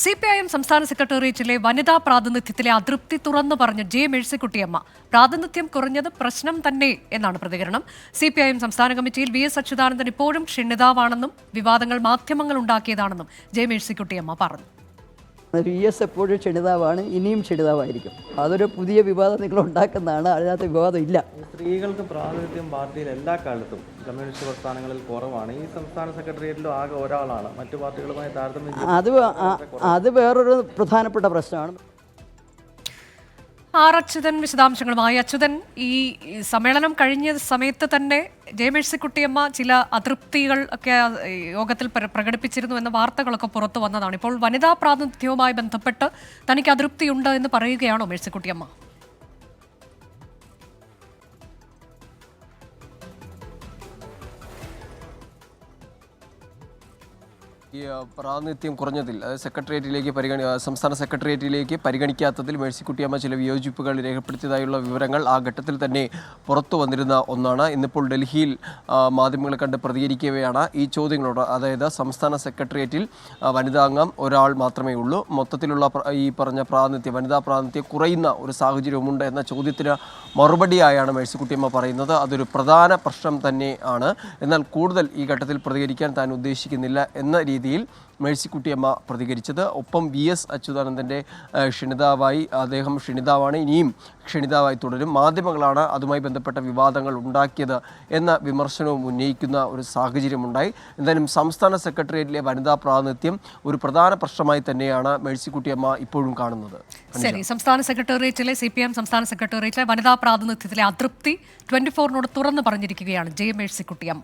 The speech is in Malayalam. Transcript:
CPIM സംസ്ഥാന സെക്രട്ടേറിയറ്റിലെ വനിതാ പ്രാതിനിധ്യത്തിലെ അതൃപ്തി തുറന്നു പറഞ്ഞ ജെ മേഴ്സിക്കുട്ടിയമ്മ. പ്രാതിനിധ്യം കുറഞ്ഞത് പ്രശ്നം തന്നെ എന്നാണ് പ്രതികരണം. CPIM സംസ്ഥാന കമ്മിറ്റിയിൽ VS അച്യുതാനന്ദൻ ഇപ്പോഴും ക്ഷണിതാവാണെന്നും വിവാദങ്ങൾ മാധ്യമങ്ങൾ ഉണ്ടാക്കിയതാണെന്നും ജെ മേഴ്സിക്കുട്ടിയമ്മ പറഞ്ഞു. VS എപ്പോഴും ക്ഷണിതാവാണ്, ഇനിയും ക്ഷണിതാവായിരിക്കും. അതൊരു പുതിയ വിവാദം നിങ്ങൾ ഉണ്ടാക്കുന്നതാണ്, അതിനകത്ത് വിവാദം ഇല്ല. സ്ത്രീകൾക്ക് പ്രാതിനിധ്യം പാർട്ടിയിൽ എല്ലാ കാലത്തും കമ്മ്യൂണിസ്റ്റ് പ്രസ്ഥാനങ്ങളിൽ കുറവാണ്. ഈ സംസ്ഥാന സെക്രട്ടേറിയറ്റിലും ആകെ ഒരാളാണ്. മറ്റു പാർട്ടികളുമായി താരതമ്യം അത് വേറൊരു പ്രധാനപ്പെട്ട പ്രശ്നമാണ്. അച്യുതൻ വിശദാംശങ്ങളുമായി. അച്യുതൻ, ഈ സമ്മേളനം കഴിഞ്ഞ സമയത്ത് തന്നെ ജെ മേഴ്സിക്കുട്ടിയമ്മ ചില അതൃപ്തികൾ ഒക്കെ യോഗത്തിൽ പ്രകടിപ്പിച്ചിരുന്നു എന്ന വാർത്തകളൊക്കെ പുറത്തു വന്നതാണ്. ഇപ്പോൾ വനിതാ പ്രാതിനിധ്യവുമായി ബന്ധപ്പെട്ട് തനിക്ക് അതൃപ്തിയുണ്ട് എന്ന് പറയുകയാണോ മേഴ്സിക്കുട്ടിയമ്മ? ഈ പ്രാതിനിധ്യം കുറഞ്ഞതിൽ, അതായത് സംസ്ഥാന സെക്രട്ടേറിയറ്റിലേക്ക് പരിഗണിക്കാത്തതിൽ മേഴ്സിക്കുട്ടിയമ്മ ചില വിയോജിപ്പുകൾ രേഖപ്പെടുത്തിയതായുള്ള വിവരങ്ങൾ ആ ഘട്ടത്തിൽ തന്നെ പുറത്തു വന്നിരുന്ന ഒന്നാണ്. ഇന്നിപ്പോൾ ഡൽഹിയിൽ മാധ്യമങ്ങളെ കണ്ട് പ്രതികരിക്കവെയാണ് ഈ ചോദ്യങ്ങളോട്, അതായത് സംസ്ഥാന സെക്രട്ടേറിയറ്റിൽ വനിതാംഗം ഒരാൾ മാത്രമേ ഉള്ളൂ, മൊത്തത്തിലുള്ള ഈ പറഞ്ഞ പ്രാതിനിധ്യം, വനിതാ പ്രാതിനിധ്യം കുറയുന്ന ഒരു സാഹചര്യമുണ്ട് എന്ന ചോദ്യത്തിന് മറുപടിയായാണ് മേഴ്സിക്കുട്ടിയമ്മ പറയുന്നത് അതൊരു പ്രധാന പ്രശ്നം തന്നെ ആണ്. എന്നാൽ കൂടുതൽ ഈ ഘട്ടത്തിൽ പ്രതികരിക്കാൻ താൻ ഉദ്ദേശിക്കുന്നില്ല എന്ന രീതിയിൽ മേഴ്സിക്കുട്ടിയമ്മ പ്രതികരിച്ചത്. ഒപ്പം VS അച്യുതാനന്ദൻ്റെ ക്ഷണിതാവായി, അദ്ദേഹം ക്ഷണിതാവാണ്, ഇനിയും ക്ഷണിതാവായി തുടരും, മാധ്യമങ്ങളാണ് അതുമായി ബന്ധപ്പെട്ട വിവാദങ്ങൾ ഉണ്ടാക്കിയത് എന്ന വിമർശനവും ഉന്നയിക്കുന്ന ഒരു സാഹചര്യമുണ്ടായി. എന്തായാലും സംസ്ഥാന സെക്രട്ടേറിയറ്റിലെ വനിതാ പ്രാതിനിധ്യം ഒരു പ്രധാന പ്രശ്നമായി തന്നെയാണ് മേഴ്സിക്കുട്ടിയമ്മ ഇപ്പോഴും കാണുന്നത്. ശരി, സംസ്ഥാന സെക്രട്ടേറിയറ്റിലെ CPIM സംസ്ഥാന സെക്രട്ടേറിയറ്റിലെ വനിതാ പ്രാതിനിധ്യത്തിലെ അതൃപ്തി 24നോട് തുറന്നു പറഞ്ഞിരിക്കുകയാണ് ജെ മേഴ്സിക്കുട്ടിയമ്മ.